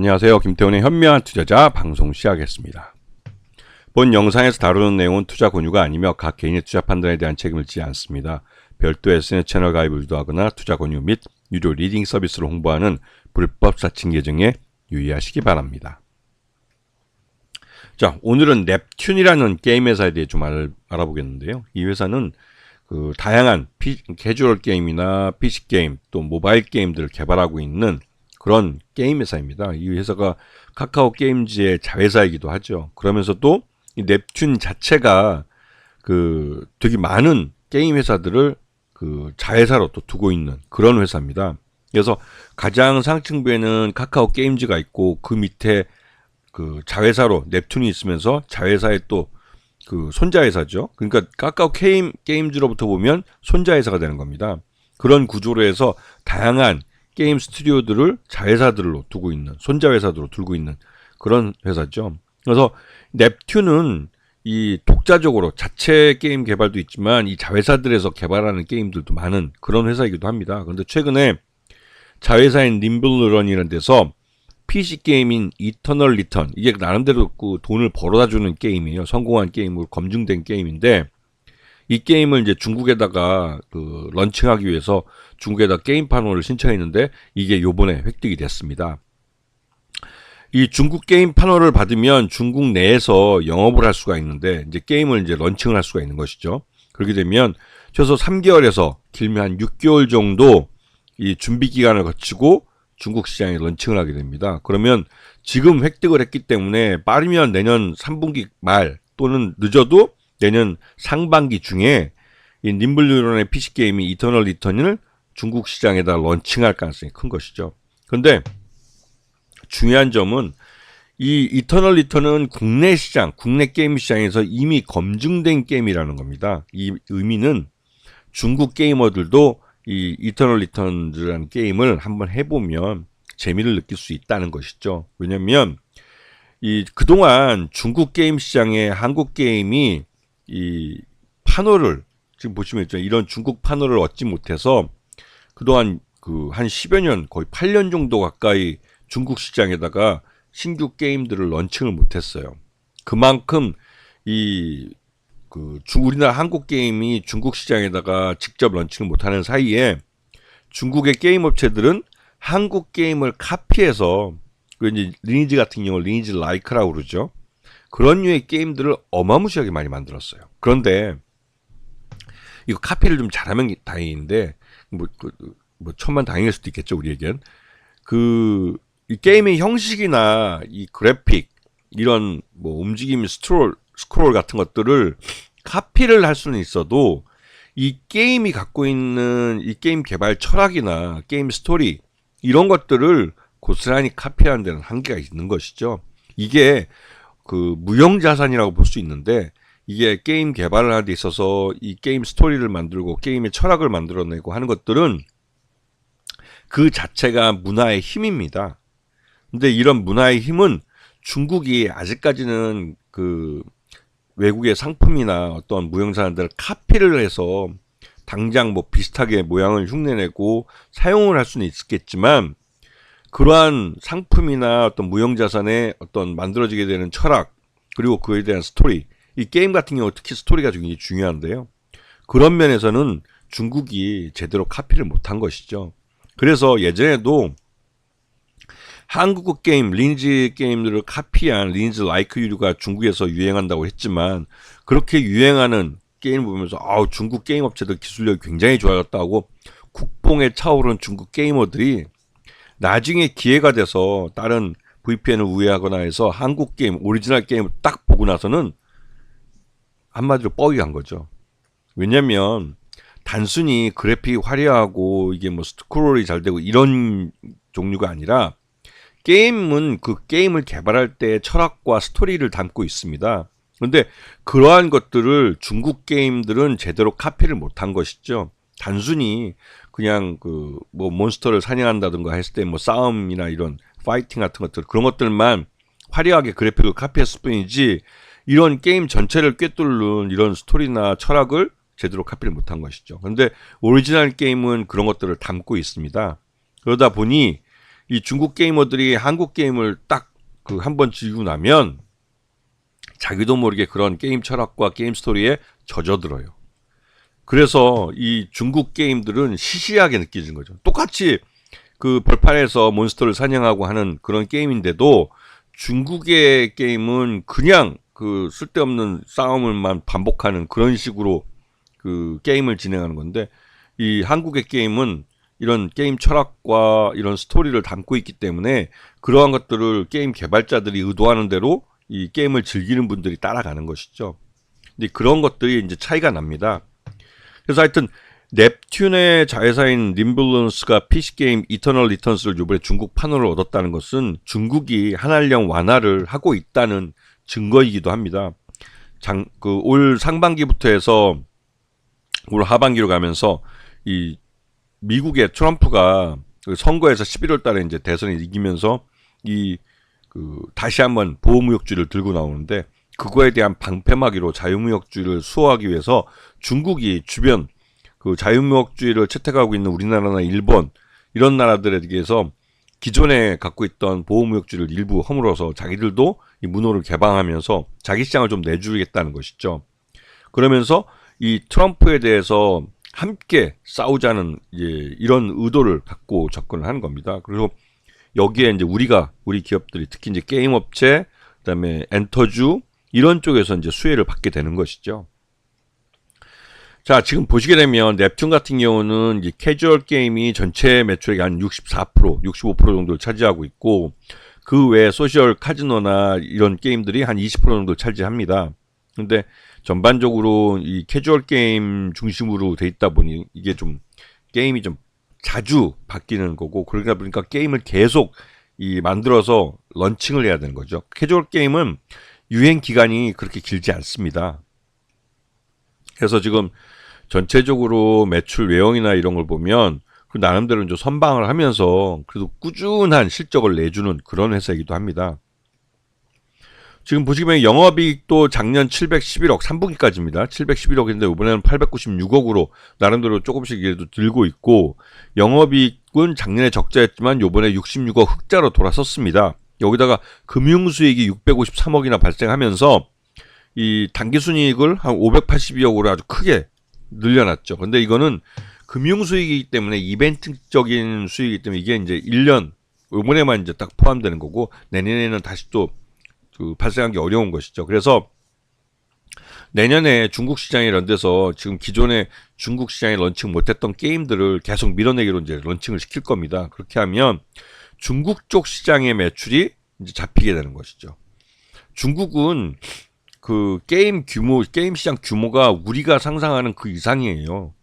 안녕하세요. 김태훈의 현명한 투자자 방송 시작하겠습니다. 본 영상에서 다루는 내용은 투자 권유가 아니며 각 개인의 투자 판단에 대한 책임을 지지 않습니다. 별도 SNS 채널 가입을 유도하거나 투자 권유 및 유료 리딩 서비스를 홍보하는 불법 사칭 계정에 유의하시기 바랍니다. 자, 오늘은 넵튠이라는 게임 회사에 대해 좀 알아보겠는데요. 이 회사는 다양한 캐주얼 게임이나 PC 게임 또 모바일 게임들을 개발하고 있는 그런 게임 회사입니다. 이 회사가 카카오 게임즈의 자회사이기도 하죠. 그러면서도 이 넵튠 자체가 되게 많은 게임 회사들을 자회사로 또 두고 있는 그런 회사입니다. 그래서 가장 상층부에는 카카오 게임즈가 있고 그 밑에 자회사로 넵튠이 있으면서 자회사의 또 손자회사죠. 그러니까 카카오 게임즈로부터 보면 손자회사가 되는 겁니다. 그런 구조로 해서 다양한 게임 스튜디오들을 자회사들로 두고 있는, 손자회사들로 두고 있는 그런 회사죠. 그래서 넵튠은 이 독자적으로 자체 게임 개발도 있지만 이 자회사들에서 개발하는 게임들도 많은 그런 회사이기도 합니다. 그런데 최근에 자회사인 님블런이라는 데서 PC 게임인 이터널 리턴, 이게 나름대로 돈을 벌어다 주는 게임이에요. 성공한 게임으로 검증된 게임인데 이 게임을 이제 중국에다가 런칭하기 위해서 중국에다 게임 판호를 신청했는데 이게 요번에 획득이 됐습니다. 이 중국 게임 판호를 받으면 중국 내에서 영업을 할 수가 있는데 이제 게임을 이제 런칭을 할 수가 있는 것이죠. 그렇게 되면 최소 3개월에서 길면 한 6개월 정도 이 준비 기간을 거치고 중국 시장에 런칭을 하게 됩니다. 그러면 지금 획득을 했기 때문에 빠르면 내년 3분기 말 또는 늦어도 내년 상반기 중에 이 님블런의 PC 게임이 이터널 리턴을 중국 시장에다 런칭할 가능성이 큰 것이죠. 그런데 중요한 점은 이 이터널 리턴은 국내 시장, 국내 게임 시장에서 이미 검증된 게임이라는 겁니다. 이 의미는 중국 게이머들도 이 이터널 리턴이라는 게임을 한번 해보면 재미를 느낄 수 있다는 것이죠. 왜냐면 그동안 중국 게임 시장에 한국 게임이 이 판호를 지금 보시면 있죠. 이런 중국 판호를 얻지 못해서 그동안 한 10여 년, 거의 8년 정도 가까이 중국 시장에다가 신규 게임들을 런칭을 못했어요. 그만큼 우리나라 한국 게임이 중국 시장에다가 직접 런칭을 못하는 사이에 중국의 게임 업체들은 한국 게임을 카피해서 이제 리니지 같은 경우 리니지 라이크라고 그러죠. 그런 류의 게임들을 어마무시하게 많이 만들었어요. 그런데 이거 카피를 좀 잘하면 다행인데 천만 다행일 수도 있겠죠, 우리에겐. 이 게임의 형식이나 이 그래픽 이런 움직임 스크롤 같은 것들을 카피를 할 수는 있어도 이 게임이 갖고 있는 이 게임 개발 철학이나 게임 스토리 이런 것들을 고스란히 카피하는 데는 한계가 있는 것이죠. 이게 무형자산이라고 볼 수 있는데 이게 게임 개발을 하는 데 있어서 이 게임 스토리를 만들고 게임의 철학을 만들어내고 하는 것들은 그 자체가 문화의 힘입니다. 근데 이런 문화의 힘은 중국이 아직까지는 외국의 상품이나 어떤 무형자산들을 카피를 해서 당장 비슷하게 모양을 흉내내고 사용을 할 수는 있겠지만 그러한 상품이나 어떤 무형자산의 어떤 만들어지게 되는 철학 그리고 그에 대한 스토리, 이 게임 같은 경우 특히 스토리가 굉장히 중요한데요. 그런 면에서는 중국이 제대로 카피를 못한 것이죠. 그래서 예전에도 한국 게임, 리니지 게임들을 카피한 리니지 라이크 유류가 중국에서 유행한다고 했지만 그렇게 유행하는 게임을 보면서 중국 게임 업체들 기술력이 굉장히 좋아졌다고 국뽕에 차오른 중국 게이머들이 나중에 기회가 돼서 다른 VPN을 우회하거나 해서 한국 게임, 오리지널 게임을 딱 보고 나서는 한마디로 뻑이 간 거죠. 왜냐면 단순히 그래픽이 화려하고 이게 스크롤이 잘 되고 이런 종류가 아니라 게임은 그 게임을 개발할 때 철학과 스토리를 담고 있습니다. 그런데 그러한 것들을 중국 게임들은 제대로 카피를 못한 것이죠. 단순히 그냥 몬스터를 사냥한다든가 했을 때 싸움이나 이런 파이팅 같은 것들 그런 것들만 화려하게 그래픽을 카피했을 뿐이지 이런 게임 전체를 꿰뚫는 이런 스토리나 철학을 제대로 카피를 못한 것이죠. 그런데 오리지널 게임은 그런 것들을 담고 있습니다. 그러다 보니 이 중국 게이머들이 한국 게임을 딱 그 한번 즐기고 나면 자기도 모르게 그런 게임 철학과 게임 스토리에 젖어들어요. 그래서 이 중국 게임들은 시시하게 느껴지는 거죠. 똑같이 그 벌판에서 몬스터를 사냥하고 하는 그런 게임인데도 중국의 게임은 그냥 그 쓸데없는 싸움을만 반복하는 그런 식으로 그 게임을 진행하는 건데, 이 한국의 게임은 이런 게임 철학과 이런 스토리를 담고 있기 때문에 그러한 것들을 게임 개발자들이 의도하는 대로 이 게임을 즐기는 분들이 따라가는 것이죠. 근데 그런 것들이 이제 차이가 납니다. 그래서 하여튼 넵튠의 자회사인 님블런스가 PC게임 이터널 리턴스를 이번에 중국 판호를 얻었다는 것은 중국이 한한령 완화를 하고 있다는 증거이기도 합니다. 올 상반기부터 해서 올 하반기로 가면서 이 미국의 트럼프가 그 선거에서 11월 달에 이제 대선을 이기면서 다시 한번 보호무역주의를 들고 나오는데, 그거에 대한 방패막이로 자유무역주의를 수호하기 위해서 중국이 주변 그 자유무역주의를 채택하고 있는 우리나라나 일본 이런 나라들에 대해서 기존에 갖고 있던 보호무역주의를 일부 허물어서 자기들도 이 문호를 개방하면서 자기 시장을 좀 내주겠다는 것이죠. 그러면서 이 트럼프에 대해서 함께 싸우자는 이런 의도를 갖고 접근을 하는 겁니다. 그래서 여기에 이제 우리 기업들이 특히 이제 게임 업체, 그다음에 엔터주 이런 쪽에서 이제 수혜를 받게 되는 것이죠. 자, 지금 보시게 되면 넵튠 같은 경우는 이제 캐주얼 게임이 전체 매출액의 한 64%, 65% 정도를 차지하고 있고, 그 외에 소셜 카지노나 이런 게임들이 한 20% 정도 차지합니다. 근데 전반적으로 이 캐주얼 게임 중심으로 돼 있다 보니 이게 좀 게임이 좀 자주 바뀌는 거고, 그러다 보니까 게임을 계속 만들어서 런칭을 해야 되는 거죠. 캐주얼 게임은 유행 기간이 그렇게 길지 않습니다. 그래서 지금 전체적으로 매출 외형이나 이런 걸 보면 그 나름대로 좀 선방을 하면서 그래도 꾸준한 실적을 내주는 그런 회사이기도 합니다. 지금 보시면 영업이익도 작년 711억 3분기까지입니다. 711억인데 이번에는 896억으로 나름대로 조금씩 그래도 들고 있고, 영업이익은 작년에 적자였지만 이번에 66억 흑자로 돌아섰습니다. 여기다가 금융수익이 653억이나 발생하면서 이 단기순이익을 한 582억으로 아주 크게 늘려놨죠. 근데 이거는 금융수익이기 때문에 이벤트적인 수익이기 때문에 이게 이제 1년 이번에만 이제 딱 포함되는 거고, 내년에는 다시 또 발생하기 어려운 것이죠. 그래서 내년에 중국 시장에 이런 데서 지금 기존에 중국 시장에 런칭 못했던 게임들을 계속 밀어내기로 이제 런칭을 시킬 겁니다. 그렇게 하면 중국 쪽 시장의 매출이 이제 잡히게 되는 것이죠. 중국은 그 게임 시장 규모가 우리가 상상하는 그 이상이에요.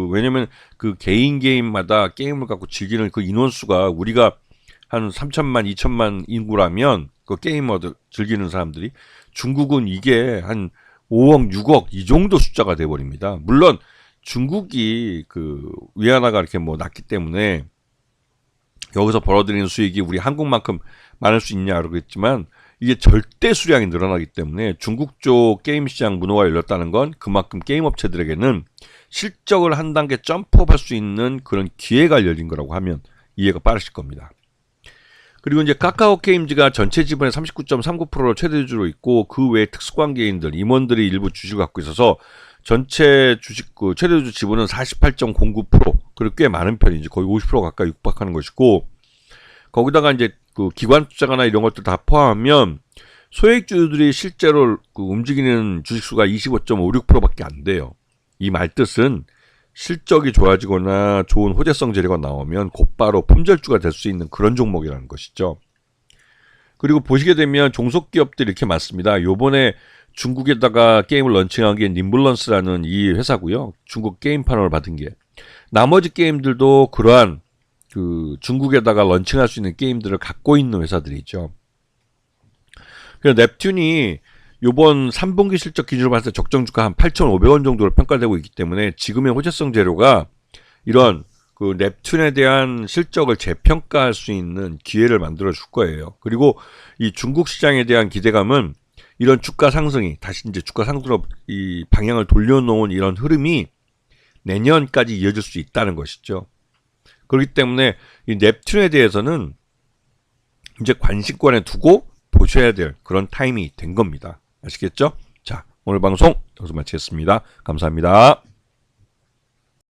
왜냐면 그 개인 게임마다 게임을 갖고 즐기는 그 인원수가 우리가 한 3천만, 2천만 인구라면 그 게이머들 즐기는 사람들이, 중국은 이게 한 5억, 6억 이 정도 숫자가 돼 버립니다. 물론 중국이 그 위안화가 이렇게 뭐 낮기 때문에 여기서 벌어들이는 수익이 우리 한국만큼 많을 수 있냐 그러겠지만, 이게 절대 수량이 늘어나기 때문에 중국 쪽 게임 시장 문호가 열렸다는 건 그만큼 게임 업체들에게는 실적을 한 단계 점프업할 수 있는 그런 기회가 열린 거라고 하면 이해가 빠르실 겁니다. 그리고 이제 카카오 게임즈가 전체 지분의 39.39%를 최대주로 있고, 그 외에 특수관계인들, 임원들이 일부 주식을 갖고 있어서 전체 주식 최대주 지분은 48.09%, 그리고 꽤 많은 편이지, 거의 50% 가까이 육박하는 것이고, 거기다가 이제 그 기관 투자가나 이런 것들 다 포함하면 소액주주들이 실제로 움직이는 주식수가 25.56%밖에 안 돼요. 이 말뜻은 실적이 좋아지거나 좋은 호재성 재료가 나오면 곧바로 품절주가 될 수 있는 그런 종목이라는 것이죠. 그리고 보시게 되면 종속기업들이 이렇게 많습니다. 요번에 중국에다가 게임을 런칭한 게 님블런스라는 이 회사고요. 중국 게임 판호를 받은 게. 나머지 게임들도 그러한 그 중국에다가 런칭할 수 있는 게임들을 갖고 있는 회사들이죠. 그래서 넵튠이 요번 3분기 실적 기준으로 봤을 때 적정 주가 한 8,500원 정도로 평가되고 있기 때문에 지금의 호재성 재료가 이런 그 넵튠에 대한 실적을 재평가할 수 있는 기회를 만들어 줄 거예요. 그리고 이 중국 시장에 대한 기대감은 이런 주가 상승이 다시 이제 주가 상승으로 이 방향을 돌려놓은 이런 흐름이 내년까지 이어질 수 있다는 것이죠. 그렇기 때문에 이 넵튠에 대해서는 이제 관심권에 두고 보셔야 될 그런 타임이 된 겁니다. 아시겠죠? 자, 오늘 방송 여기서 마치겠습니다. 감사합니다.